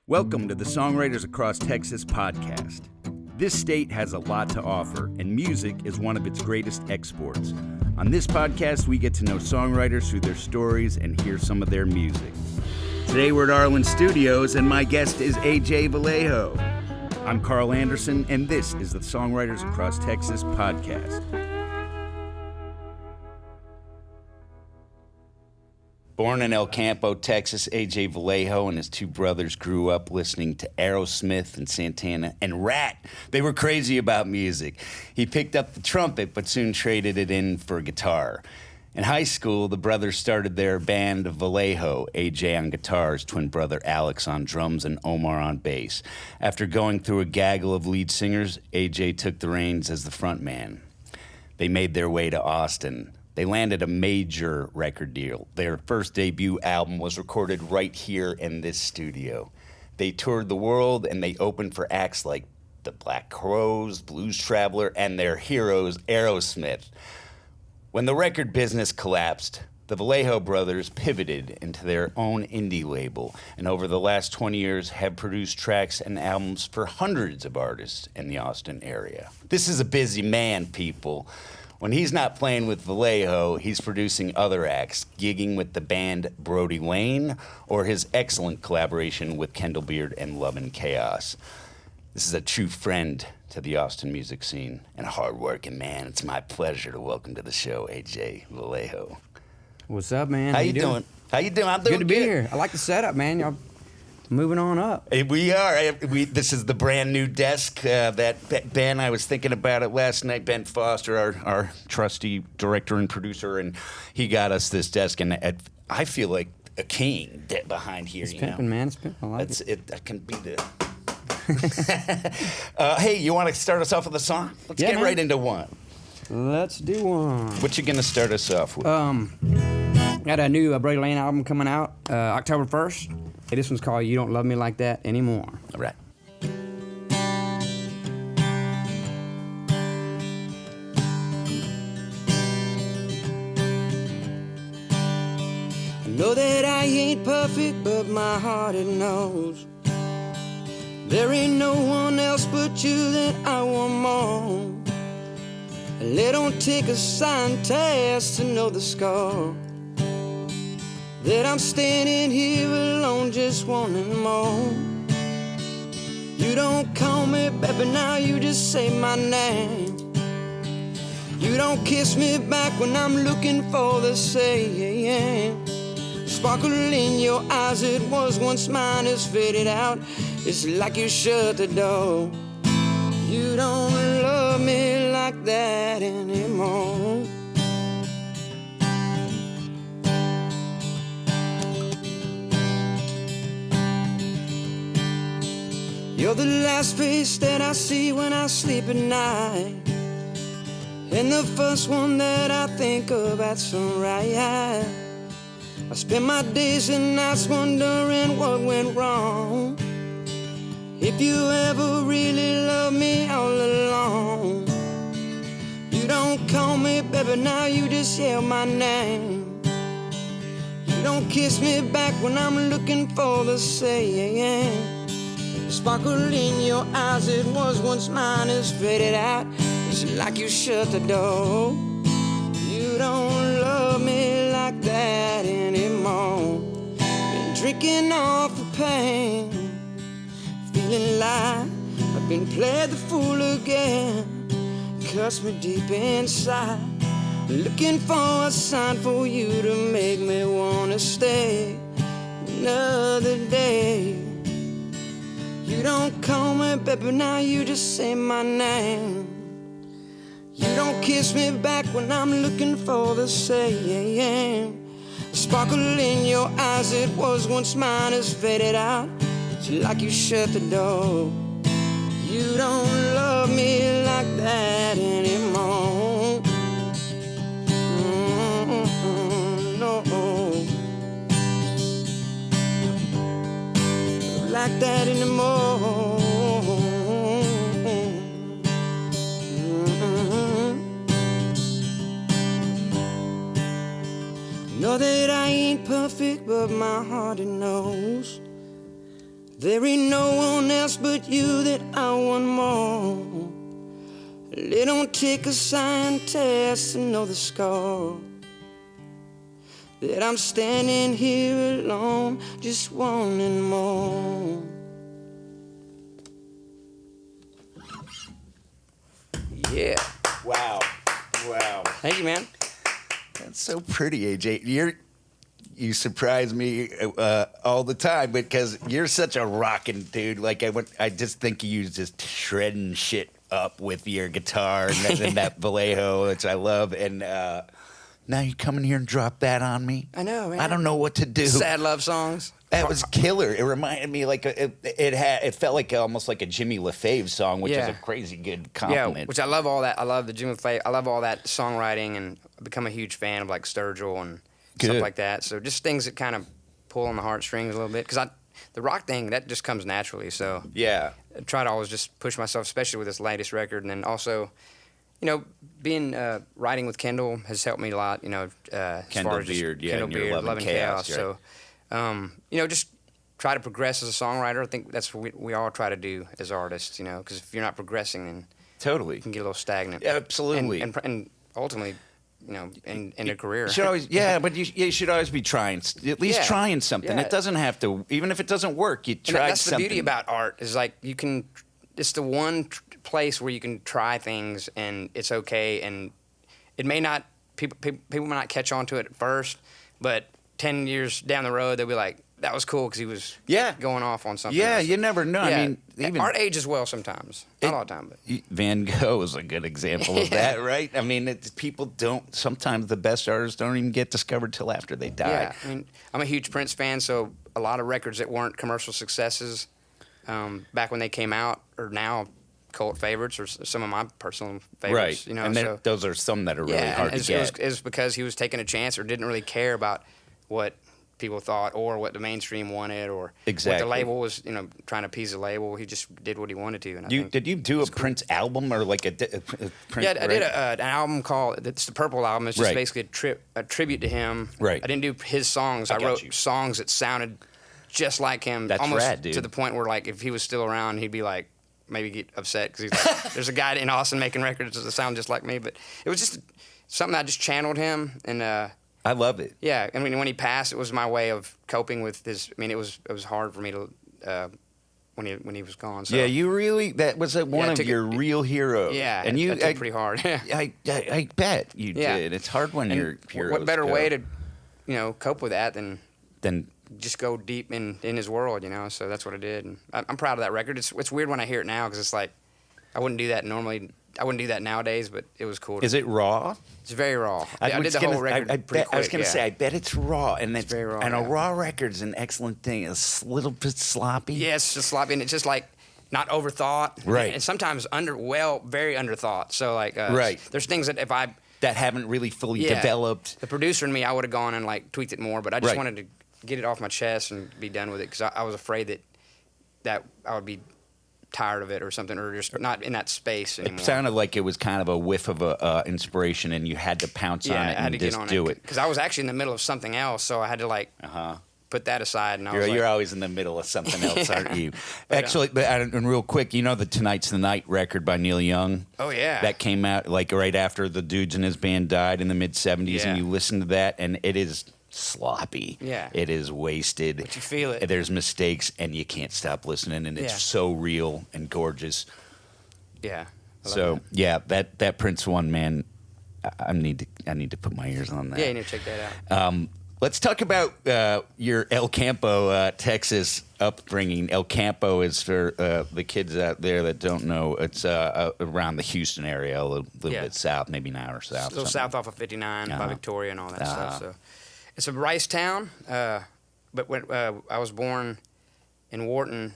Welcome to the Songwriters Across Texas podcast. This state has a lot to offer, and music is one of its greatest exports. On this podcast, we get to know songwriters through their stories and hear some of their music. Today, we're at Arlen Studios, and my guest is AJ Vallejo. I'm Carl Anderson, and this is the Songwriters Across Texas podcast. Born in El Campo, Texas, AJ Vallejo and his two brothers grew up listening to Aerosmith and Santana and Rat. They were crazy about music. He picked up the trumpet, but soon traded it in for guitar. In high school, the brothers started their band Vallejo, AJ on guitars, twin brother Alex on drums, and Omar on bass. After going through a gaggle of lead singers, AJ took the reins as the front man. They made their way to Austin. They landed a major record deal. Their first debut album was recorded right here in this studio. They toured the world and they opened for acts like the Black Crowes, Blues Traveler, and their heroes, Aerosmith. When the record business collapsed, the Vallejo brothers pivoted into their own indie label, and over the last 20 years have produced tracks and albums for hundreds of artists in the Austin area. This is a busy man, people. When he's not playing with Vallejo, he's producing other acts, gigging with the band Brody Wayne, or his excellent collaboration with Kendall Beard and Love and Chaos. This is a true friend to the Austin music scene and a hard-working man. It's my pleasure to welcome to the show, AJ Vallejo. What's up, man? How you doing? How you doing? I'm doing good to be here. I like the setup, man. Y'all moving on up. We are. This is the brand new desk that Ben, I was thinking about it last night. Ben Foster, our trusty director and producer, and he got us this desk, and I feel like a king behind here. It's pimping, man. It's pimping. I like it. That can be the... Hey, you want to start us off with a song? Let's get right into one. Let's do one. What you going to start us off with? Got a new Brody Lane album coming out October 1st. Hey, this one's called You Don't Love Me Like That Anymore. All right. I know that I ain't perfect, but my heart it knows there ain't no one else but you that I want more. And it don't take a science test to know the score, that I'm standing here alone just wanting more. You don't call me baby, now you just say my name. You don't kiss me back when I'm looking for the same. Sparkle in your eyes, it was once mine, has faded out. It's like you shut the door. You don't love me like that anymore. You're the last face that I see when I sleep at night, and the first one that I think of at sunrise. I spend my days and nights wondering what went wrong. If you ever really loved me all along. You don't call me baby, now you just yell my name. You don't kiss me back when I'm looking for the same. Sparkle in your eyes, it was once mine, has faded out. It's like you shut the door. You don't love me like that anymore. Been drinking off the pain, feeling like I've been played the fool again. Cuts me deep inside, looking for a sign for you to make me wanna stay another day. You don't call me baby, now you just say my name. You don't kiss me back when I'm looking for the same. Sparkle in your eyes, it was once mine, has faded out. It's like you shut the door. You don't love me like that anymore. No, like that anymore. Know that I ain't perfect, but my heart it knows There ain't no one else but you that I want more. It don't take a scientist to know the score, that I'm standing here alone, just wanting more. Yeah. Wow. Wow. Thank you, man. That's so pretty, AJ. You surprise me all the time because you're such a rockin' dude. Like I just think you just shredding shit up with your guitar and that Vallejo, which I love. And now you come in here and drop that on me. I know, man. I don't know what to do. Sad love songs. That was killer. It reminded me like it felt like almost like a Jimmy LaFave song, which is a crazy good compliment. Yeah, which I love all that. I love the Jimmy LaFave. I love all that songwriting, and I've become a huge fan of like Sturgill and stuff like that. So just things that kind of pull on the heartstrings a little bit. Because the rock thing, that just comes naturally. So yeah, I try to always just push myself, especially with this latest record. And then also, you know, being writing with Kendall has helped me a lot. You know, as Kendall far as just Beard, Kendall Beard, Love and Chaos. Right? So, you know, just try to progress as a songwriter. I think that's what we all try to do as artists. You know, because if you're not progressing, then totally you can get a little stagnant. Yeah, absolutely. And ultimately, you know, in a career. You should always, but you should always be trying, at least trying something. Yeah. It doesn't have to, even if it doesn't work, you try something. That's the beauty about art is like you can, it's the one place where you can try things and it's okay. And it may not, people may not catch on to it at first, but 10 years down the road, they'll be like, that was cool because he was going off on something else. You never know. Yeah. I mean, even art ages well sometimes. Not all the time, but Van Gogh is a good example of that, right? I mean, people don't. Sometimes the best artists don't even get discovered till after they die. Yeah, I mean, I'm a huge Prince fan, so a lot of records that weren't commercial successes back when they came out are now cult favorites or some of my personal favorites. Right. You know, and so, those are some that are really hard to get. It was because he was taking a chance or didn't really care about what people thought or what the mainstream wanted or what the label was, you know, trying to appease the label. He just did what he wanted to. And did you do a Prince album or like a Prince? Yeah, I did an album called, it's the Purple Album. It's just basically a tribute to him. Right. I didn't do his songs. I wrote songs that sounded just like him. That's almost rad, dude. To the point where, like, if he was still around, he'd be like, maybe get upset because he's like, there's a guy in Austin making records that sound just like me. But it was just something I just channeled him and. I love it. Yeah, I mean, when he passed, it was my way of coping with his. I mean, it was hard for me to when he was gone. So. Yeah, that was one of your real heroes. Yeah, and I took pretty hard. I bet you did. It's hard when your heroes. What better go. way to, you know, cope with that than just go deep in his world, you know? So that's what I did, and I'm proud of that record. It's weird when I hear it now because it's like I wouldn't do that normally. I wouldn't do that nowadays, but it was cool. Is it raw? It's very raw. I did the whole record pretty quick. I was going to say, I bet it's raw. And it's very raw. And a raw record's an excellent thing. It's a little bit sloppy. Yeah, it's just sloppy, and it's just like not overthought. Right. And sometimes very underthought. So like, there's things that that haven't really fully developed. The producer and me, I would have gone and like tweaked it more, but I just wanted to get it off my chest and be done with it because I was afraid that I would be tired of it or something, or just not in that space anymore. It sounded like it was kind of a whiff of a inspiration, and you had to pounce on it and just do it. Because I was actually in the middle of something else, so I had to like put that aside. And you're always in the middle of something else, aren't you? Actually, and real quick, you know the Tonight's the Night record by Neil Young? Oh, yeah. That came out like right after the dudes in his band died in the mid-'70s, and you listen to that, and it is sloppy. Yeah. It is wasted. But you feel it. There's mistakes, and you can't stop listening, and it's so real and gorgeous. Yeah. So that Prince one, man, I need to put my ears on that. Yeah, you need to check that out. Let's talk about your El Campo, Texas upbringing. El Campo is for the kids out there that don't know. It's around the Houston area, a little bit south, maybe an hour south. A little south off of 59 by Victoria and all that stuff. So it's a rice town, but when I was born in Wharton,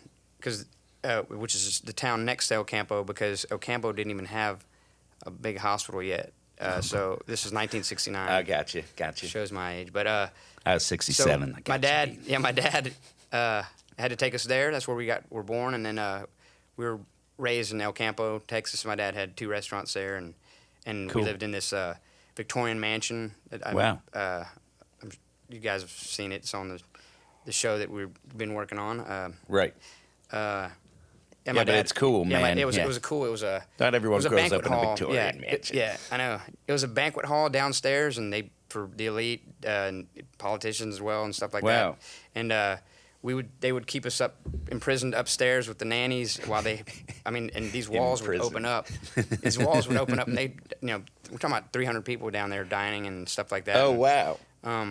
which is the town next to El Campo, because El Campo didn't even have a big hospital yet. So this is 1969. I gotcha. Shows my age, but I was 67. So my dad had to take us there. That's where were born, and then we were raised in El Campo, Texas. My dad had 2 restaurants there, and we lived in this Victorian mansion. Wow. You guys have seen it. It's on the show that we've been working on. Right. Yeah, but it's cool, man. It was Yeah. it was cool. It was a Not everyone it was a grows up banquet in a hall. Victorian yeah, mansion. Yeah, I know. It was a banquet hall downstairs, and for the elite politicians as well and stuff like Wow. that. And they would keep us imprisoned upstairs with the nannies while and these walls would open up. These walls would open up, and we're talking about 300 people down there dining and stuff like that. Oh, And, wow.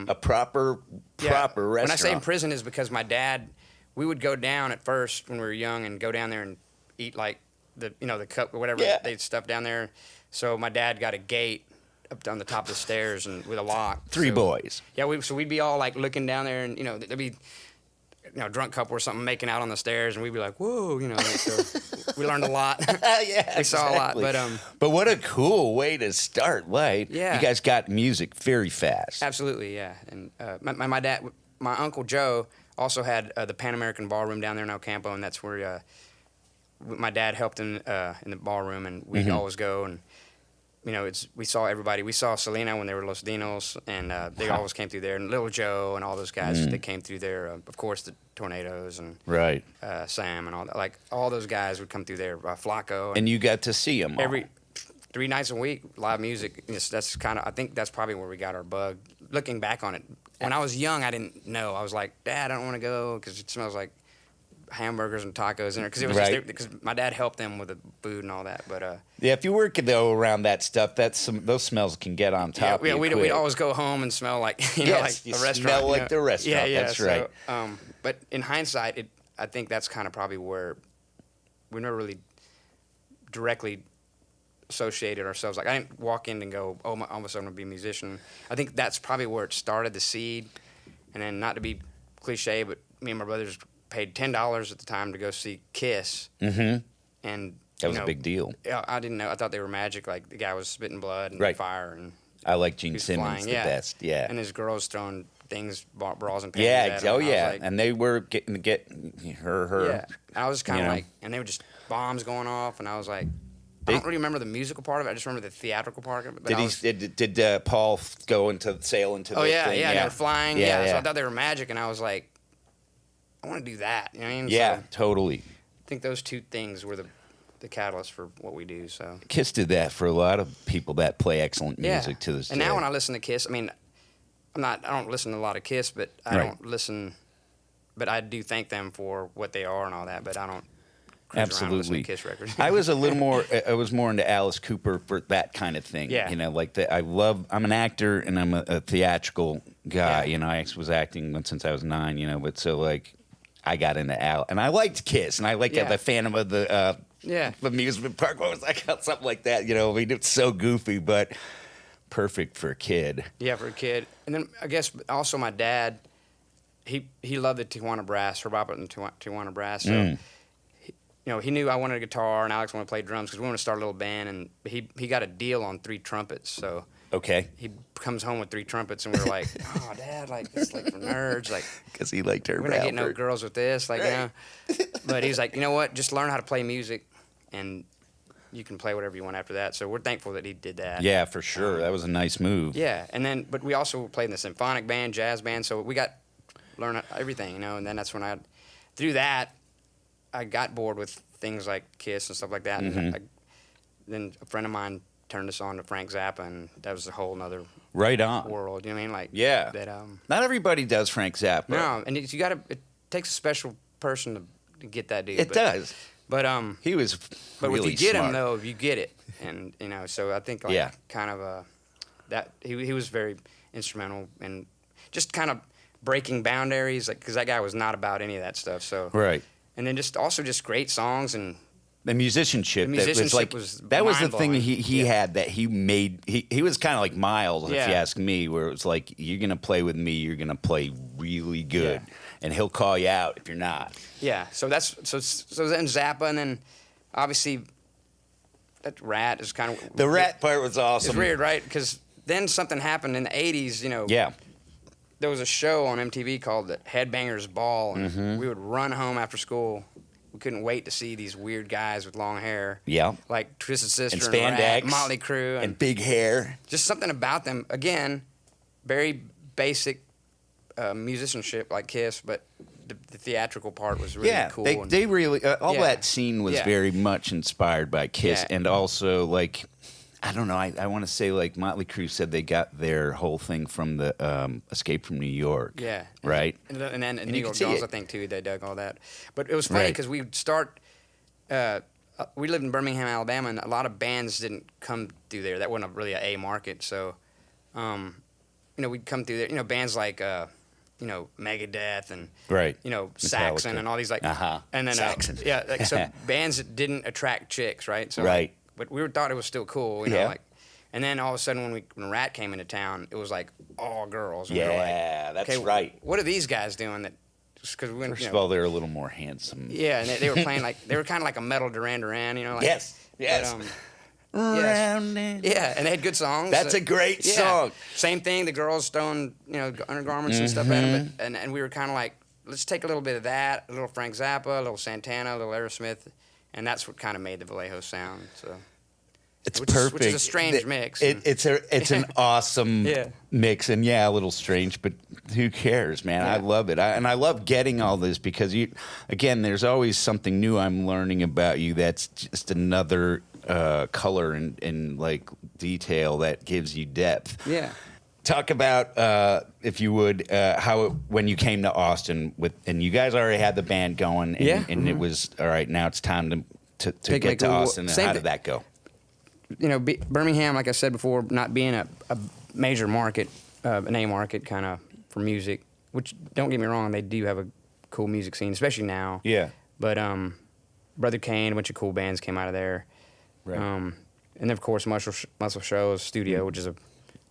A proper restaurant. When I say in prison is because my dad, we would go down at first when we were young and go down there and eat like the cup or whatever they'd stuff down there. So my dad got a gate up on the top of the stairs and with a lock. Three boys. Yeah, we'd be all like looking down there, and there'd be a drunk couple or something making out on the stairs, and we'd be like, whoa, so we learned a lot. Yeah, we saw a lot, but what a cool way to start life. Yeah, you guys got music very fast. Absolutely, yeah. And my dad, my uncle Joe, also had the Pan American Ballroom down there in El Campo, and that's where my dad helped in the ballroom, and we'd always go and. We saw everybody. We saw Selena when they were Los Dinos, and they always came through there. And Little Joe and all those guys that came through there. Of course, the Tornadoes and right. Sam and all that. Like all those guys would come through there. Flacco. And you got to see them every 3 nights a week, live music. I think that's probably where we got our bug. Looking back on it, when I was young, I didn't know. I was like, Dad, I don't want to go because it smells like hamburgers and tacos in there, because it was because my dad helped them with the food and all that. But yeah, if you work though around that stuff, those smells can get on top. Yeah, we'd always go home and smell like like a restaurant. Smell like the restaurant. Yeah, that's right. But in hindsight, I think that's kind of probably where we never really directly associated ourselves. Like I didn't walk in and go, oh, all of a sudden I'm gonna be a musician. I think that's probably where it started, the seed. And then, not to be cliche, but me and my brothers paid $10 at the time to go see Kiss. Mm-hmm. And that was a big deal. I didn't know. I thought they were magic. Like the guy was spitting blood and fire, and I like Gene Simmons the best. Yeah, and his girls throwing things, bras and panties. Yeah, like, and they were getting to get her. Yeah, and I was kind of like, and they were just bombs going off, and I was like, I don't really remember the musical part of it. I just remember the theatrical part of it. But did Paul sail into the thing? Yeah, they were flying. Yeah, so I thought they were magic, and I was like, I want to do that. You know what I mean? Yeah, so totally. I think those two things were the catalyst for what we do. So Kiss did that for a lot of people that play excellent music to this day. And now when I listen to Kiss, I mean, I don't listen to a lot of Kiss, but I don't listen. But I do thank them for what they are and all that. But I don't. Absolutely. Kiss records. I was more into Alice Cooper for that kind of thing. Yeah. Like I'm an actor and I'm a theatrical guy. Yeah. I was acting since I was 9. But so like I got into Al, and I liked Kiss, and I liked the Phantom of the amusement park. What was that called? Something like that. I mean, it's so goofy, but perfect for a kid. Yeah, for a kid. And then I guess also my dad, he loved the Tijuana Brass, Robert and Tijuana Brass. So. He knew I wanted a guitar and Alex wanted to play drums because we wanted to start a little band, and he got a deal on 3 trumpets. So he comes home with 3 trumpets, and we were like, "Oh, Dad, like it's like for nerds, like." Because he liked her. We're not getting no girls with this, like But he's like, you know what? Just learn how to play music, and you can play whatever you want after that. So we're thankful that he did that. Yeah, for sure. That was a nice move. Yeah, but we also played in the symphonic band, jazz band, so we got learn everything, and then that's when through that. I got bored with things like Kiss and stuff like that, and then a friend of mine turned us on to Frank Zappa, and that was a whole nother world. You know what I mean? Like that. Not everybody does Frank Zappa. No, and it takes a special person to get that dude. It does. But he was. But really if you get smart. him though, if you get it, and so I think kind of that he was very instrumental and just kind of breaking boundaries, like because that guy was not about any of that stuff. So right. And then just great songs and the musicianship. Was that was the thing he had that he made. He was kind of like Miles, if you ask me, where it was like, you're gonna play with me, you're gonna play really good, and he'll call you out if you're not. Yeah. So then Zappa, and then obviously that Rat is kind of the Rat part was awesome. It's weird, right? Because then something happened in the '80s. Yeah. There was a show on MTV called the Headbangers Ball, and we would run home after school. We couldn't wait to see these weird guys with long hair. Yeah. Like Twisted Sister and spandex. And Motley Crue. And big hair. Just something about them. Again, very basic musicianship like Kiss, but the theatrical part was really cool. Yeah, they really all that scene was Yeah. very much inspired by Kiss, Yeah. and also like I don't know. I want to say like Motley Crue said they got their whole thing from the Escape from New York. Yeah. Right. And then you New York could see Dolls, it. I think too. They dug all that. But it was funny Right. because we would start. We lived in Birmingham, Alabama, and a lot of bands didn't come through there. That wasn't really a market, so we'd come through there. Bands like Megadeth and Right. Saxon Metallica. and all these like Uh-huh. and then Saxon. so bands that didn't attract chicks, right? So Right. but we thought it was still cool, Yeah. and then all of a sudden when Rat came into town, it was like all girls. And we were Yeah, like, that's okay, right. What are these guys doing that? Because we went, First of all, they're a little more handsome. yeah, and they were playing they were kind of like a metal Duran Duran, like, Yes. Yes. Yeah, and they had good songs. That's a great Yeah. song. Same thing. The girls throwing undergarments and stuff at them, and we were kind of like, let's take a little bit of that, a little Frank Zappa, a little Santana, a little Aerosmith, and that's what kind of made the Vallejo sound. So It's which perfect. is a strange mix. It's an awesome Yeah. mix, and a little strange, but who cares, man? I Yeah. love it, and I love getting all this because there's always something new I'm learning about you. That's just another color and like detail that gives you depth. Yeah. Talk about, if you would, when you came to Austin and you guys already had the band going, and it was all right. Now it's time to get to Austin. And how did that go? Birmingham, like I said before, not being a major market, an A market kind of for music, which don't get me wrong, they do have a cool music scene, especially now. Yeah. But Brother Kane, a bunch of cool bands came out of there. Right. And then, of course, Muscle Shoals Studio, which is a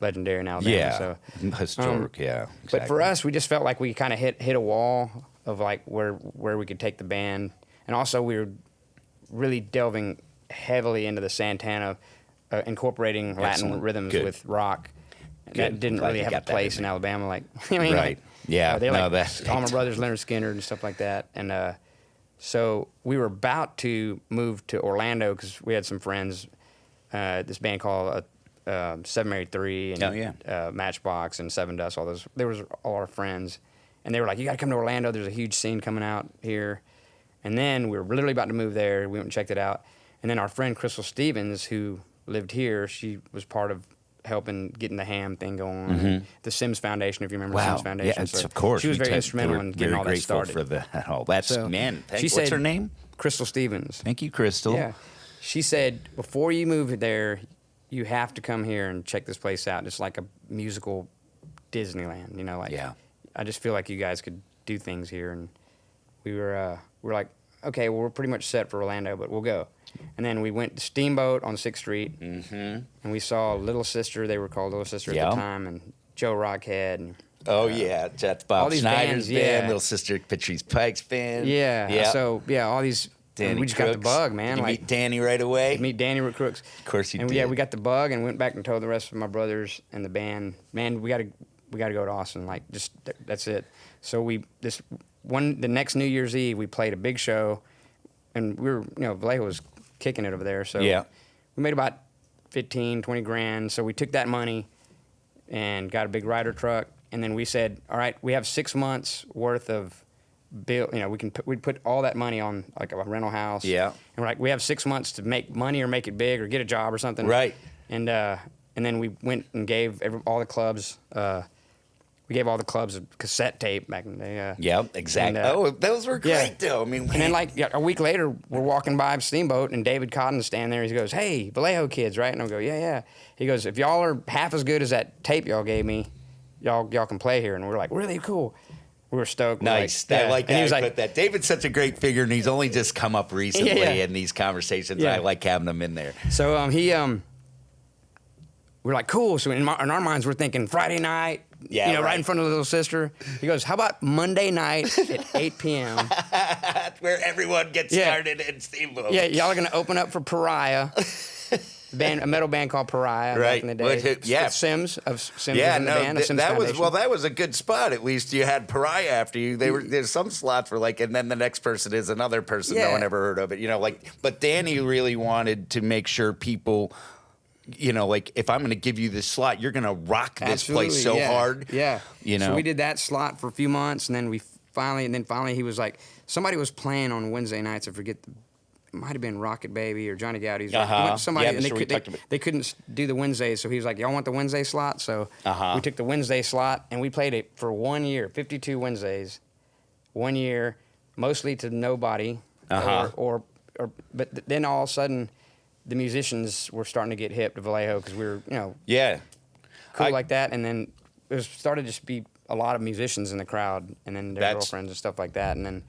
legendary in Alabama. Yeah. So, Historic. Yeah. But for us, we just felt like we kind of hit a wall of like where we could take the band, and also we were really delving heavily into the Santana, incorporating Latin Excellent. rhythms Good. with rock. And Good. that didn't Glad really you have a got that place in in there. Alabama. Like, Right. like, Yeah. they No, like that's Allman Brothers, Leonard Skinner, and stuff like that. And so we were about to move to Orlando because we had some friends. This band called Seven Married Three and Matchbox and Seven Dust. All those. There was all our friends, and they were like, "You got to come to Orlando. There's a huge scene coming out here." And then we were literally about to move there. We went and checked it out. And then our friend Crystal Stevens, who lived here, she was part of helping getting the ham thing going. The Sims Foundation, if you remember the Sims Foundation. Yeah, So of course. She was very They instrumental were in getting very all that grateful started. for that. Oh, that's So, man. she What's said- her name? Crystal Stevens. Thank you, Crystal. Yeah. She said, before you move there, you have to come here and check this place out. It's like a musical Disneyland, Yeah. I just feel like you guys could do things here. And we're like, okay, well, we're pretty much set for Orlando, but we'll go. And then we went to Steamboat on 6th Street, and we saw Little Sister. They were called Little Sister at the time, and Joe Rockhead. And, Oh yeah, that's Bob all these Schneider's bands, band, yeah. Little Sister Patrice Pike's band. yeah. So, all these. Danny We just got the Crooks. bug, man. Did you Like, meet Danny right away? meet Danny Crooks. Of course you and did. Yeah, we got the bug and went back and told the rest of my brothers and the band, man, we got to go to Austin. Like, just that's it. So the next New Year's Eve, we played a big show, and we were, Vallejo was kicking it over there. So Yeah. we made about 15, 20 grand. So we took that money and got a big rider truck, and then we said, all right, we have 6 months worth of bill. We'd put all that money on like a rental house. Yeah. And we're like, we have 6 months to make money or make it big or get a job or something. Right. And then we went and gave all the clubs. We gave all the clubs a cassette tape back in the day. Yeah, exactly. And, Those were great though. I mean, and then like a week later, we're walking by Steamboat, and David Cotton's standing there. He goes, "Hey, Vallejo kids, right?" And I go, "Yeah." He goes, "If y'all are half as good as that tape y'all gave me, y'all can play here." And we're like, "Really cool." We were stoked. nice. We're I like And he that. was I like, put that. David's such a great figure, and he's only just come up recently Yeah. in these conversations. Yeah. I like having him in there. So we're like, cool. So in our minds, we're thinking Friday night, Yeah, right right. in front of the Little Sister. He goes, how about Monday night at 8 p.m.? That's where everyone gets Yeah. started in Steamboat. Yeah, y'all are going to open up for Pariah, a metal band called Pariah Right. back in the day. Well, yeah. With Sims was Yeah, in the no, band. of Sims that was Foundation. that was a good spot. At least you had Pariah after you. There's some slots for like, and then the next person is another person no Yeah. one ever heard of it. But Danny really wanted to make sure people, like if I'm going to give you this slot, you're going to rock this place so yeah. hard. Yeah. You know? So we did that slot for a few months, and then we finally he was like, somebody was playing on Wednesday nights. I forget, it might have been Rocket Baby or Johnny Gaudi's. Somebody, and they couldn't do the Wednesdays, so he was like, y'all want the Wednesday slot? So we took the Wednesday slot, and we played it for 1 year, 52 Wednesdays, 1 year, mostly to nobody. But then all of a sudden, the musicians were starting to get hip to Vallejo because we were, cool like that. And then it started to just be a lot of musicians in the crowd, and then their girlfriends and stuff like that. And then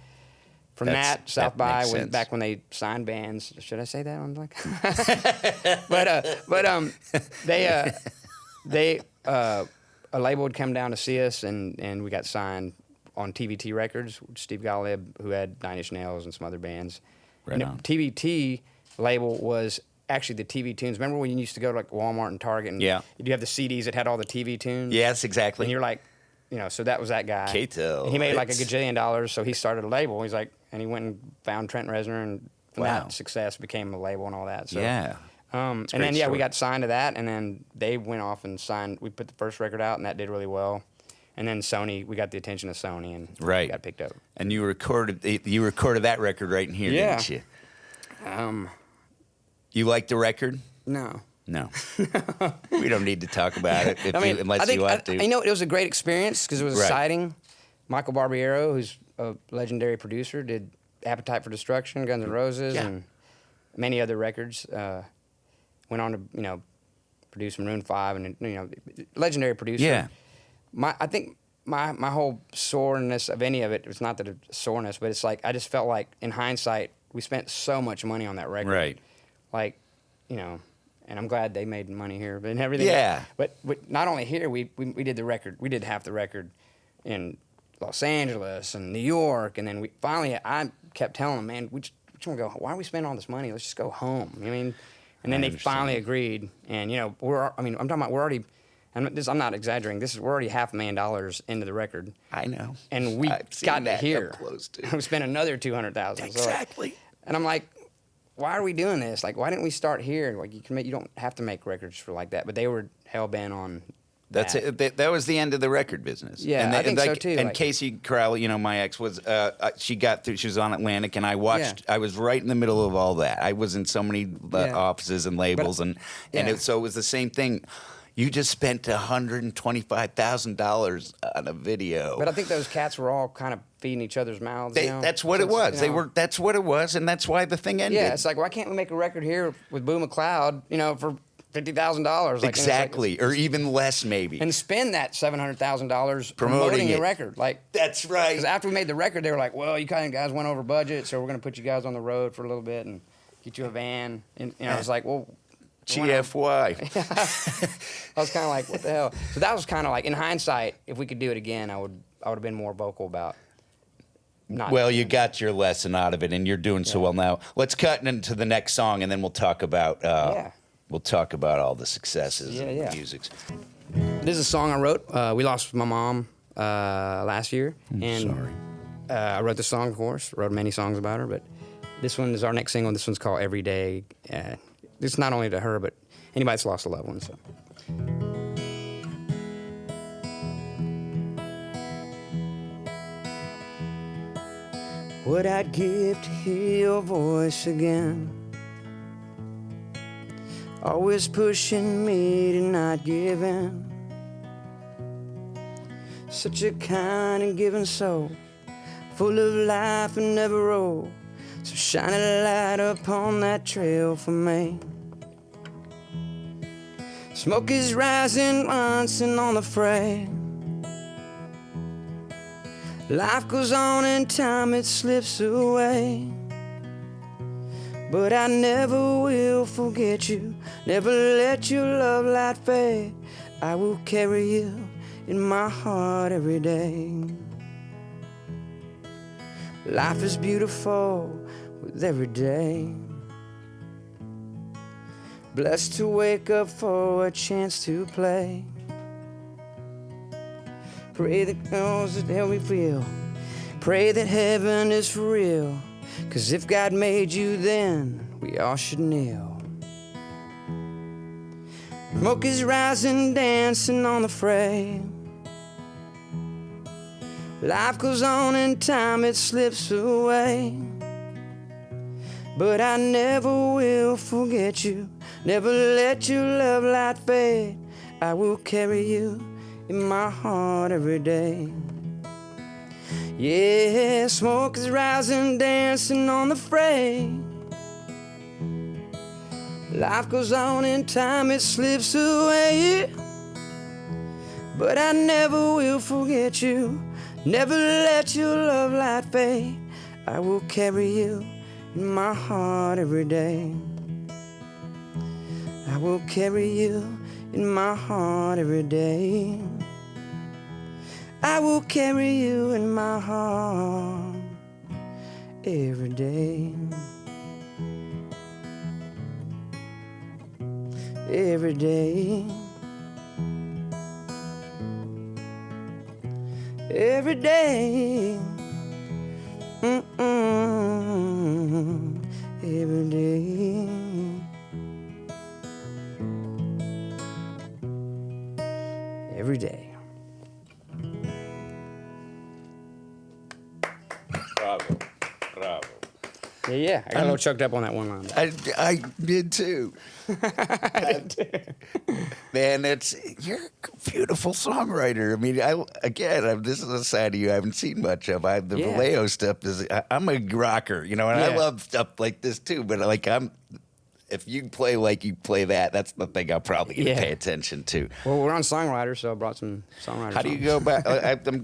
from that, South by was back when they signed bands. Should I say that on like? A label would come down to see us, and we got signed on TVT Records. Steve Gottlieb, who had Nine Inch Nails and some other bands. Right on. The TVT label was actually the TV tunes. Remember when you used to go to like Walmart and Target and you'd have the CDs that had all the TV tunes? Yes, exactly. And you're like, so that was that guy. Kato. And he made like $1 gajillion, so he started a label. He's like, and he went and found Trent Reznor, and from that success became a label and all that. So, and then we got signed to that, and then they went off and signed. We put the first record out, and that did really well. And then Sony, we got the attention of Sony, and we got picked up. And you recorded that record right in here, didn't you? You like the record? No. We don't need to talk about it unless you want to. It was a great experience because it was exciting. Michael Barbiero, who's a legendary producer, did Appetite for Destruction, Guns N' Roses, and many other records. Went on to produce Maroon 5, and legendary producer. Yeah. I think my whole soreness of any of it, it's not that it's soreness, but it's like I just felt like in hindsight we spent so much money on that record. Right. Like, and I'm glad they made money here and everything. Yeah. But not only here, we did the record. We did half the record in Los Angeles and New York, and then I kept telling them, man, we just want to go. Why are we spending all this money? Let's just go home. And then they finally agreed. And I'm talking about we're already. I'm not exaggerating. We're already $500,000 into the record. I know. And we got to here. Close to. We spent another $200,000. Exactly. And I'm like, why are we doing this? Like, why didn't we start here? Like, you don't have to make records for like that. But they were hell bent on. That's it. That was the end of the record business. Yeah, I think so too. And Casey Crowley, my ex, was she got through. She was on Atlantic, and I watched. I was right in the middle of all that. I was in so many offices and labels, so it was the same thing. You just spent $125,000 on a video. But I think those cats were all kind of feeding each other's mouths. That's what it was. That's what it was, and that's why the thing ended. Yeah, it's like, why can't we make a record here with Boo McLeod, for $50,000? Exactly, or even less, maybe. And spend that $700,000 promoting the record. Like, that's right. Because after we made the record, they were like, well, you kind of guys went over budget, so we're going to put you guys on the road for a little bit and get you a van. And I was like, well. GFY. I was kind of like, what the hell? So that was kind of like, in hindsight, if we could do it again, I would have been more vocal about not. Well, you got your lesson out of it, and you're doing so well now. Let's cut into the next song, and then we'll talk about all the successes and the music. This is a song I wrote. We lost my mom last year, Sorry. I wrote the song, of course. Wrote many songs about her, but this one is our next single. This one's called Every Day. It's not only to her, but anybody that's lost a loved one. So. What I'd give to hear your voice again, always pushing me to not give in. Such a kind and giving soul, full of life and never old. So shine a light upon that trail for me. Smoke is rising once and on the fray. Life goes on and time it slips away. But I never will forget you, never let your love light fade. I will carry you in my heart every day. Life is beautiful with every day. Blessed to wake up for a chance to play. Pray that knows that help me feel. Pray that heaven is for real. 'Cause if God made you, then we all should kneel. Smoke is rising, dancing on the fray. Life goes on and time it slips away. But I never will forget you, never let your love light fade. I will carry you in my heart every day. Yeah, smoke is rising, dancing on the fray. Life goes on and time it slips away. But I never will forget you, never let your love light fade. I will carry you in my heart every day. I will carry you in my heart every day. I will carry you in my heart every day. Every day. Every day. Every day. Every day. Bravo. Bravo. Yeah. I got a little choked up on that one line. I did too. Man, you're a beautiful songwriter. I mean, this is a side of you I haven't seen much of. The Vallejo stuff I'm a rocker, and I love stuff like this too. But if you play like you play that's the thing I'm probably going to pay attention to. Well, we're on Songwriters, so I brought some songwriters. How do you go back?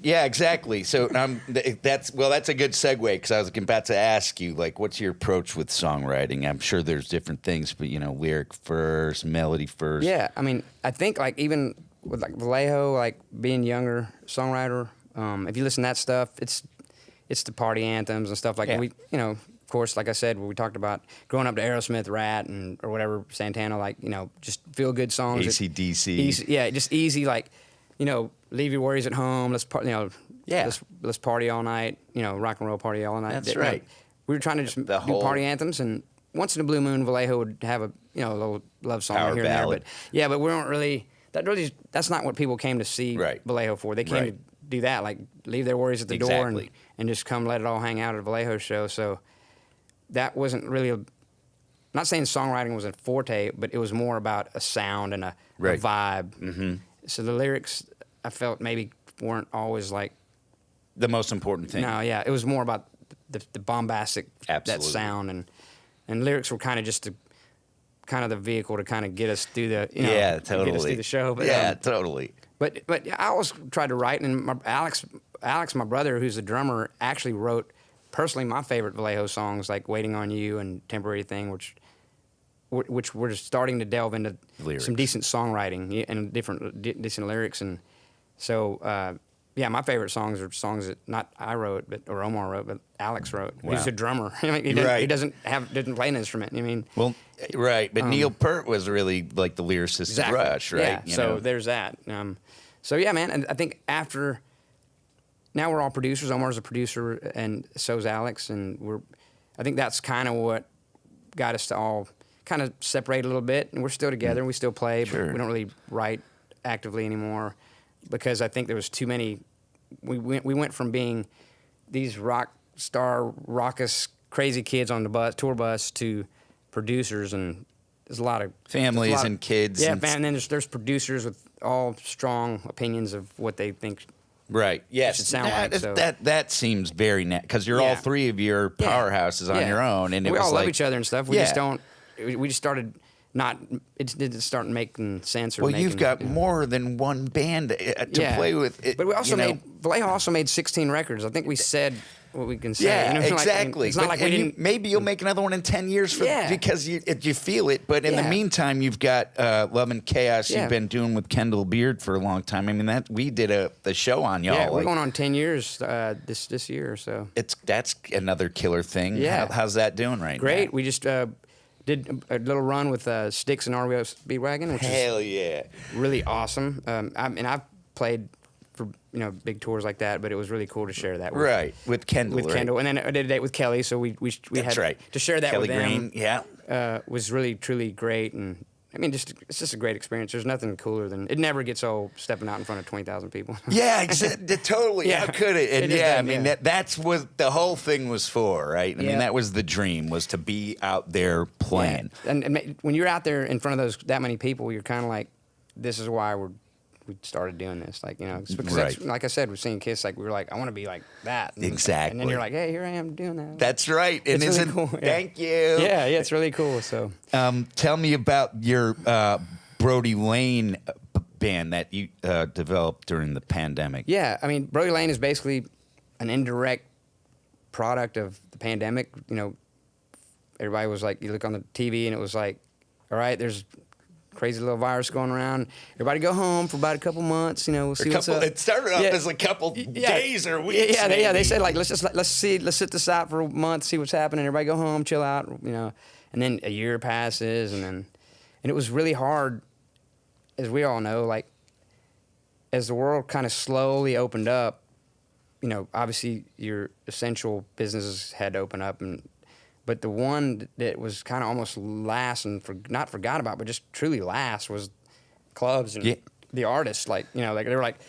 Yeah, exactly. So that's a good segue, because I was about to ask you, like, what's your approach with songwriting? I'm sure there's different things, but lyric first, melody first. Yeah, I mean, I think like even with like Vallejo, like being younger songwriter, if you listen to that stuff, it's the party anthems and stuff like that. Of course, like I said, we talked about growing up to Aerosmith, Rat, or whatever, Santana, like, just feel good songs. AC/DC. Easy, yeah, just easy, like, leave your worries at home. Let's let's party all night. Rock and roll party all night. That's right. We were trying to just do party anthems, and once in a blue moon, Vallejo would have a little love song Power here ballad. and there. But we don't really. That's not what people came to see Vallejo for. They came to do that, like leave their worries at the door and just come let it all hang out at a Vallejo show. So that wasn't really not saying songwriting was a forte, but it was more about a sound and a vibe. Mm-hmm. So the lyrics, I felt, maybe weren't always like the most important thing. No, yeah, it was more about the bombastic, that sound, and lyrics were kind of just the vehicle to kind of get us through the get us through the show. But, totally. But I always tried to write, and Alex, my brother, who's the drummer, actually wrote personally my favorite Vallejo songs, like "Waiting on You" and "Temporary Thing," which we're starting to delve into some decent songwriting and decent lyrics, and so my favorite songs are songs that not I wrote, or Omar wrote, but Alex wrote. Wow. He's a drummer. He doesn't play an instrument. But Neil Peart was really like the lyricist of Rush, right? Yeah, there's that. So yeah, man, and I think after. Now we're all producers. Omar's a producer, and so's Alex, and I think that's kind of what got us to all kind of separate a little bit. And we're still together, and we still play, but we don't really write actively anymore because I think there was too many. We went from being these rock star, raucous, crazy kids on the tour bus to producers, and there's a lot of families and kids. Yeah, and then there's producers with all strong opinions of what they think. Right. Yes. Should sound like, so. That seems very because you're all three of your powerhouses on your own, and we it was all like, love each other and stuff. We just don't. We just started not. It didn't start making sense. You've got more than one band to play with. But we also Vallejo also made 16 records. I think we said what we can say. Yeah, exactly. It's not like we didn't. Maybe you'll make another one in 10 years because you feel it. But in the meantime, you've got Love and Chaos. You've been doing with Kendall Beard for a long time. I mean, we did the show on y'all. Yeah, we're going on 10 years this year. So that's another killer thing. Yeah, how's that doing right now? Great. We just did a little run with Styx and REO Speedwagon, which is really awesome. I've played for big tours like that, but it was really cool to share that with Kendall. Kendall, and then I did a date with Kelly, so we had to share that Kelly with them. Green, was really truly great, and I mean, it's just a great experience. There's nothing cooler than it. Never gets old stepping out in front of 20,000 people. Yeah, totally. Yeah. How could it? And It just yeah, I doesn't, mean yeah. that's what the whole thing was for, right? I mean Yeah. that was the dream, was to be out there playing. Yeah. And when you're out there in front of that many people, you're kind of like, this is why we started doing this, like, you know, it's because Right. that's, like I said, with seeing Kiss, like we were like, I want to be like that. And, Exactly. And then you're like, hey, here I am doing that. That's right. And It's really isn't cool, yeah. thank you. Yeah, it's really cool. So Tell me about your Brody Lane band that you developed during the pandemic. yeah, I mean, Brody Lane is basically an indirect product of the pandemic. You know, everybody was like, you look on the TV and it was like, all right, there's crazy little virus going around. Everybody go home for about a couple months. You know, we'll see what's up. It started off Yeah. as a couple Yeah. days or weeks. Yeah, maybe. they said like let's sit this out for a month, see what's happening. Everybody go home, chill out, you know. And then a year passes, and it was really hard, as we all know. Like as the world kind of slowly opened up, you know, obviously your essential businesses had to open up, but the one that was kind of almost last and not forgot about, but just truly last was clubs and Yeah. the artists. Like, you know, like they were like,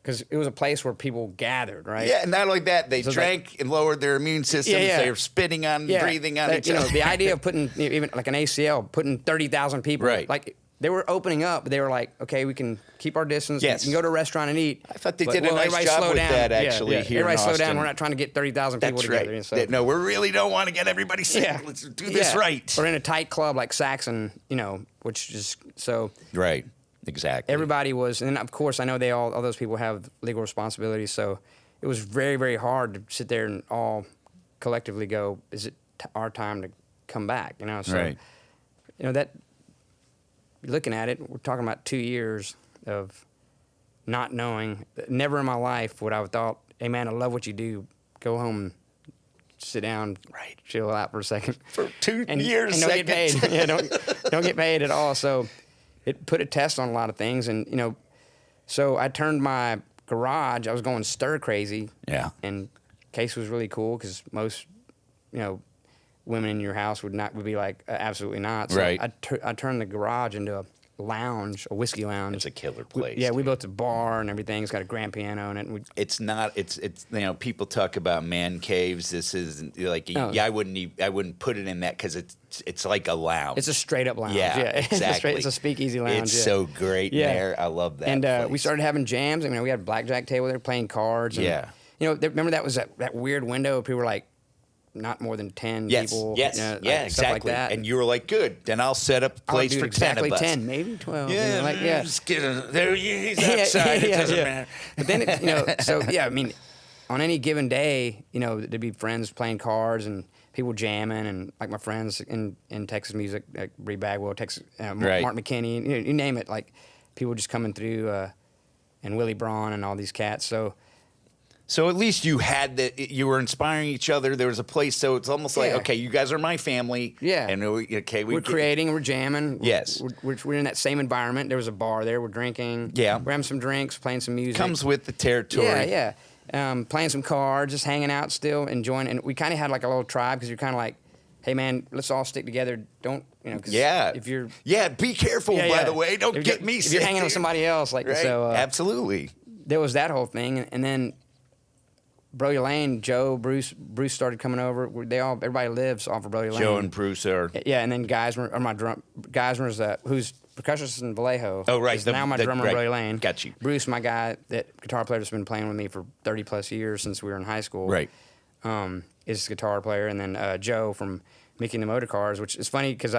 because it was a place where people gathered, right? Yeah, and not only that, they So drank and lowered their immune systems. Yeah, yeah. They were spitting on, breathing on each you know, other. the idea of putting, you know, even like an ACL, putting 30,000 people, Right. like they were opening up, but they were like, okay, we can keep our distance. Yes. We can go to a restaurant and eat. I thought they but, did a nice everybody job slow with down. that, actually, here in Everybody slow Austin. down. We're not trying to get 30,000 people That's together. right. And so, No, we really don't want to get everybody sick. yeah. Let's do this right. Or in a tight club like Saxon, you know, which is so. Right. Exactly. Everybody was, and of course, I know all those people have legal responsibilities, so it was very, very hard to sit there and all collectively go, is it our time to come back, you know? So, Right. you know, that, looking at it, we're talking about 2 years of not knowing, never in my life would I have thought, hey man, I love what you do, go home and sit down, Right. chill out for a second. For 2 and, years, and don't get paid. seconds. Yeah, don't get paid at all. So it put a test on a lot of things, and you know, so I turned my garage. I was going stir crazy. Yeah. And Case was really cool because most, you know, women in your house would be like absolutely not. So Right. I turned the garage into a lounge, a whiskey lounge. It's a killer place. Yeah, we dude. built a bar and everything. It's got a grand piano in it. And It's not. It's. You know, people talk about man caves. This is like. Oh. Yeah, I wouldn't put it in that because it's like a lounge. it's a straight up lounge. Yeah, exactly. It's a speakeasy lounge. It's yeah. so great Yeah. there. I love that. And we place. started having jams. I mean, we had a blackjack table there playing cards. And, Yeah. You know, remember that was that weird window? People were like, not more than 10 Yes. people. Yes. you know, like, yeah. stuff Exactly. like that. And you were like, good. Then I'll set up a I would place do for exactly 10 of us. 10, maybe 12. you Yeah. know, like, yeah. Just get there. He's Yeah, outside. It yeah, doesn't yeah. matter. But then, you know, so yeah, I mean, on any given day, you know, there'd be friends playing cards and people jamming, and like my friends in Texas music, like Bree Bagwell, Texas, Right. Mark McKinney, you name it, like people just coming through, and Willie Braun and all these cats. So at least you had that. You were inspiring each other. There was a place. So it's almost like, Yeah. okay, you guys are my family. Yeah. And We're creating, we're jamming. Yes. We're in that same environment. There was a bar there. We're drinking. Yeah. We're having some drinks, playing some music. Comes with the territory. Yeah, yeah. Playing some cards, just hanging out still, enjoying. And we kind of had like a little tribe because you're kind of like, hey man, let's all stick together. Don't, you know, 'cause Yeah. if you're. Yeah. Be careful. Yeah, by yeah. the way, don't If get you're- me If sick. you're hanging with somebody else, like Right. so. Absolutely. There was that whole thing, and then Brody Lane, Joe, Bruce started coming over. Everybody lives off of Brody Lane. Joe and Bruce are. Yeah, and then Geismer's who's percussionist in Vallejo. Oh, right. Is now my drummer, right. Brody Lane. Got you. Bruce, my guy, that guitar player that's been playing with me for 30 plus years since we were in high school. Right. Is a guitar player, and then Joe from Mickey and the Motor Cars, which is funny because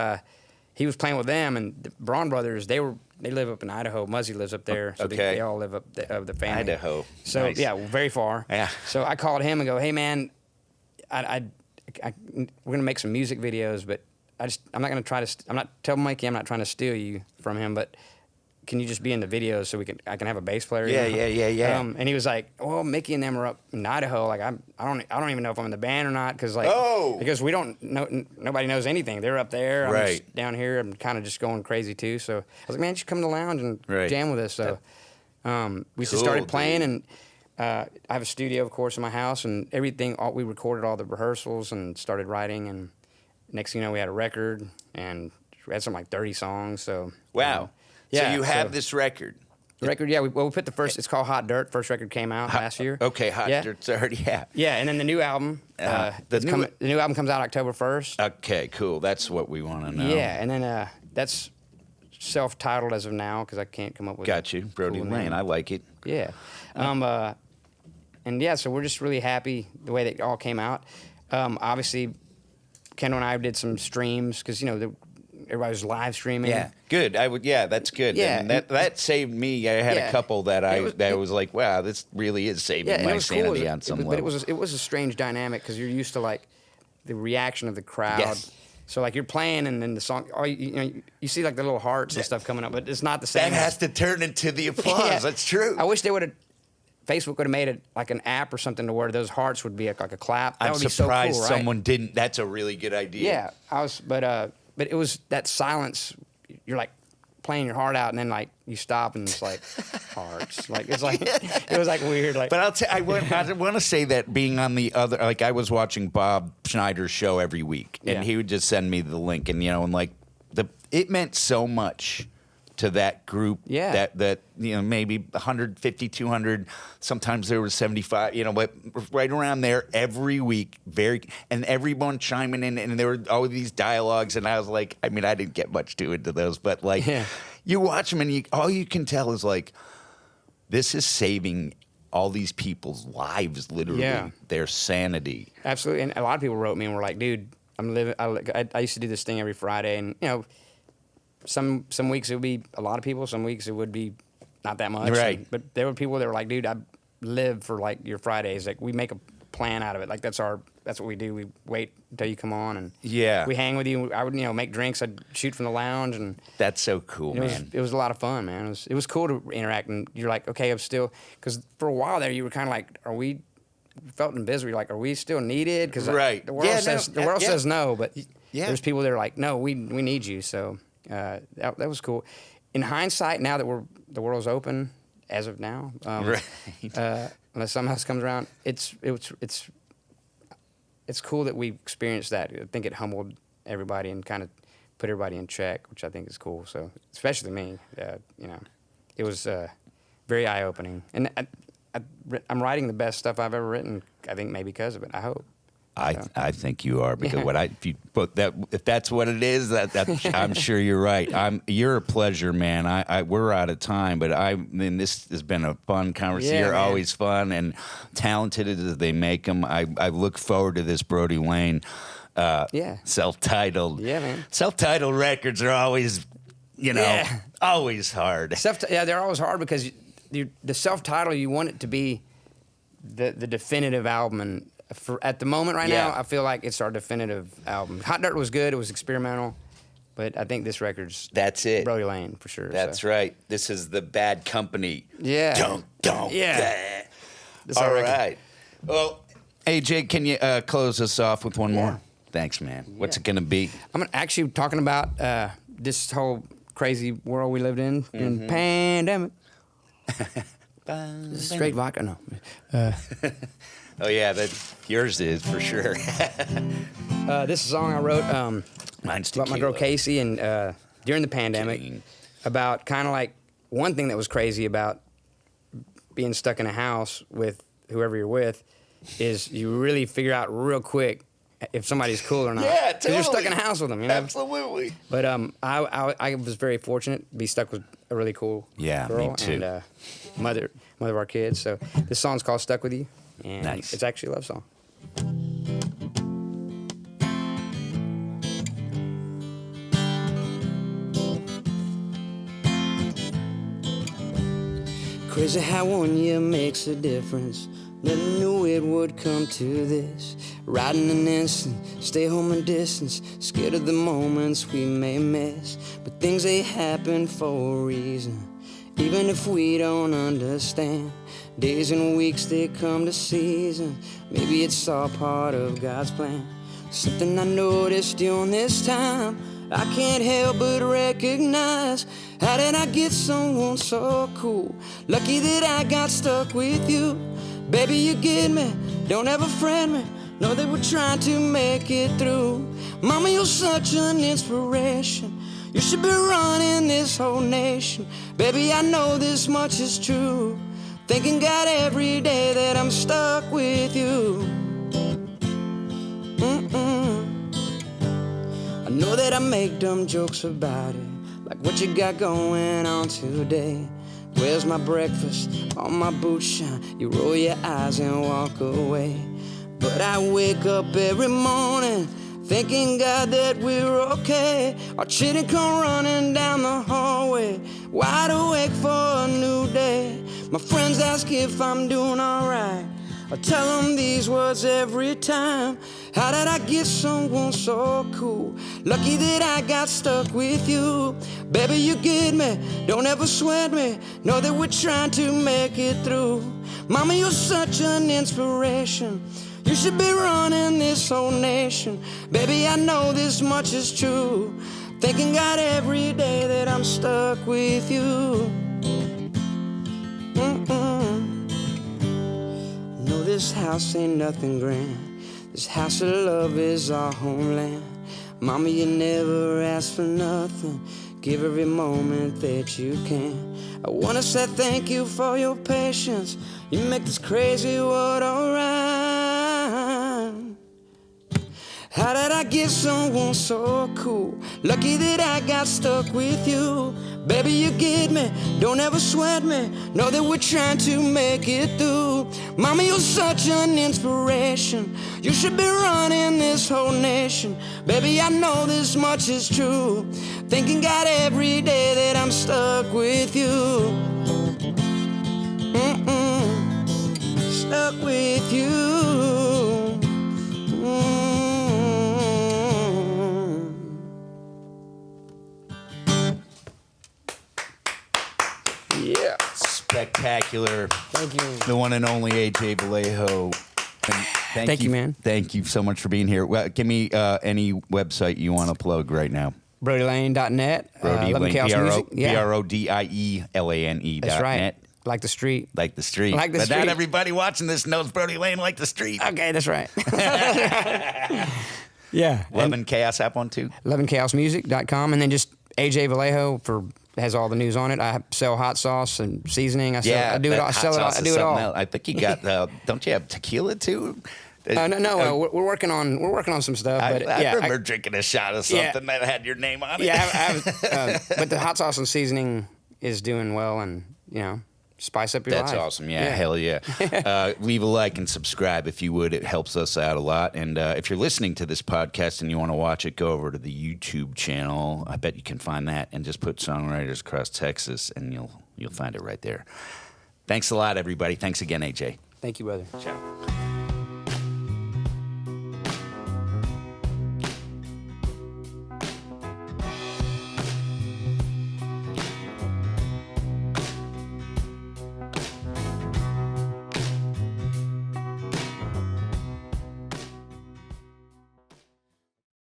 he was playing with them, and the Braun brothers, they live up in Idaho. Muzzy lives up there, so Okay. they all live up the family. Idaho. So Nice. yeah, very far. Yeah. So I called him and go, hey man, we're gonna make some music videos, but I'm not gonna try to. I'm not tell Mikey I'm not trying to steal you from him, but can you just be in the videos so I can have a bass player? you Yeah, know? yeah. And he was like, well, Mickey and them are up in Idaho. Like I don't even know if I'm in the band or not because because we don't know, nobody knows anything. They're up there. I'm Right. just down here. I'm kind of just going crazy too. So I was like, man, you should come to the lounge and Right. jam with us. So we just Cool, started playing dude. and. I have a studio, of course, in my house, and everything. We recorded all the rehearsals and started writing. And next thing you know, we had a record, and We had something like 30 songs. So Wow. yeah. So you have this record. Record, yeah. We put the first. It's called Hot Dirt. First record came out last year. Okay, Hot yeah. Dirt's already out. Yeah, and then the new album. The new album comes out October 1st. Okay, cool. That's what we want to know. Yeah, and then that's self-titled as of now because I can't come up with. Got you, Brody cool Lane. name. I like it. Yeah, and yeah, so we're just really happy the way that it all came out. Obviously, Kendall and I did some streams because everybody was live streaming. Yeah, good. Yeah, that's good. Yeah, and that saved me. I had a couple that I was like, wow, this really is saving my sanity on some level. But it was a strange dynamic because you're used to like the reaction of the crowd. Yes. So like you're playing and then the song, you see like the little hearts and stuff coming up, but it's not the same. That has to turn into the applause. Yeah. That's true. I wish they would have. Facebook would have made it like an app or something to where those hearts would be like a clap. That I'm would be surprised so cool, right? someone didn't. That's a really good idea. Yeah, but it was that silence. You're like playing your heart out, and then like you stop, and it's like hearts. Like it's like it was like weird. Like, but I want to say that being on the other, like I was watching Bob Schneider's show every week, and he would just send me the link, and it meant so much to that group. Yeah. That maybe 150, 200. Sometimes there was 75. But right around there every week. And everyone chiming in, and there were all these dialogues, and I was like, I mean, I didn't get much too into those, but like, you watch them, and all you can tell is like, this is saving all these people's lives, literally, their sanity. Absolutely, and a lot of people wrote me and were like, dude, I'm living. I used to do this thing every Friday, and some weeks it would be a lot of people, some weeks it would be not that much. Right. But there were people that were like, dude, I live for like your Fridays. Like we make a plan out of it. Like that's what we do. We wait until you come on and we hang with you. I would make drinks. I'd shoot from the lounge and that's so cool, man. It was a lot of fun, man. It was cool to interact, and you're like, okay, I'm still, because for a while there you were kind of like, felt invisible. You're like, are we still needed? Because the world says no, but there's people that are like, no, we need you. So that was cool. In hindsight, now that the world's open as of now, unless something else comes around, it's cool that we experienced that. I think it humbled everybody and kind of put everybody in check, which I think is cool. So especially me, it was very eye opening, and I'm writing the best stuff I've ever written. I think maybe because of it. I hope. I think you are, because if that's what it is, that I'm sure you're right. You're a pleasure, man. We're out of time, but this has been a fun conversation. You're always fun and talented as they make them. I look forward to this Brody Lane. Self-titled. Yeah, man. Self-titled records are always, always hard. They're always hard because the self-title, you want it to be the definitive album, and at the moment right now, I feel like it's our definitive album. Hot Dirt was good. It was experimental. But I think this record's Brody Lane for sure. That's right. This is the Bad Company. Yeah. Don't. Yeah. All right. Well, AJ, can you close us off with one more? Thanks, man. What's it going to be? I'm actually talking about this whole crazy world we lived in pandemic. Straight vodka, no. Oh, yeah, yours is for sure. This is a song I wrote about my girl Casey, and during the pandemic, about kind of like one thing that was crazy about being stuck in a house with whoever you're with is you really figure out real quick if somebody's cool or not. Yeah, totally. Because you're stuck in a house with them, Absolutely. But I was very fortunate to be stuck with a really cool girl. Me too. And mother of our kids. So this song's called Stuck With You. And it's actually a love song. Crazy how 1 year makes a difference. Never knew it would come to this. Riding an instant, stay home and distance. Scared of the moments we may miss. But things they happen for a reason, even if we don't understand. Days and weeks, they come to season. Maybe it's all part of God's plan. Something I noticed during this time, I can't help but recognize. How did I get someone so cool? Lucky that I got stuck with you. Baby, you get me, don't ever friend me. Know that we're trying to make it through. Mama, you're such an inspiration. You should be running this whole nation. Baby, I know this much is true. Thanking God every day that I'm stuck with you. I know that I make dumb jokes about it, like what you got going on today. Where's my breakfast? All my boots shine. You roll your eyes and walk away. But I wake up every morning thanking God that we're okay. Our children come running down the hallway, wide awake for a new day. My friends ask if I'm doing alright. I tell them these words every time. How did I get someone so cool? Lucky that I got stuck with you. Baby, you get me, don't ever sweat me. Know that we're trying to make it through. Mama, you're such an inspiration. You should be running this whole nation. Baby, I know this much is true. Thanking God every day that I'm stuck with you. No, this house ain't nothing grand. This house of love is our homeland. Mama, you never ask for nothing. Give every moment that you can. I wanna say thank you for your patience. You make this crazy world alright. How did I get someone so cool? Lucky that I got stuck with you. Baby, you get me, don't ever sweat me. Know that we're trying to make it through. Mama, you're such an inspiration. You should be running this whole nation. Baby, I know this much is true. Thanking God every day that I'm stuck with you. Stuck with you. Yeah. Spectacular. Thank you. The one and only AJ Vallejo. And Thank you, man. Thank you so much for being here. Well, give me any website you want to plug right now. BrodyLane.net. Brody Lane, Chaos Music. Yeah. BRODIELANE.net. That's right. Like the street. Like the street. Like the but street. not everybody watching this knows Brody Lane like the street. Okay, that's right. Yeah. Love and Chaos app on too. LoveandChaosMusic.com, and then just AJ Vallejo has all the news on it. I sell hot sauce and seasoning. I do it all. I do it all. Else. I think you got. Don't you have tequila too? No. We're working on some stuff. But I remember drinking a shot of something that had your name on it. Yeah, but the hot sauce and seasoning is doing well, and spice up your life. That's awesome. Yeah, hell yeah. Leave a like and subscribe if you would. It helps us out a lot. And if you're listening to this podcast and you want to watch it, go over to the YouTube channel. I bet you can find that, and just put Songwriters Across Texas, and you'll find it right there. Thanks a lot, everybody. Thanks again, AJ. Thank you, brother. Ciao.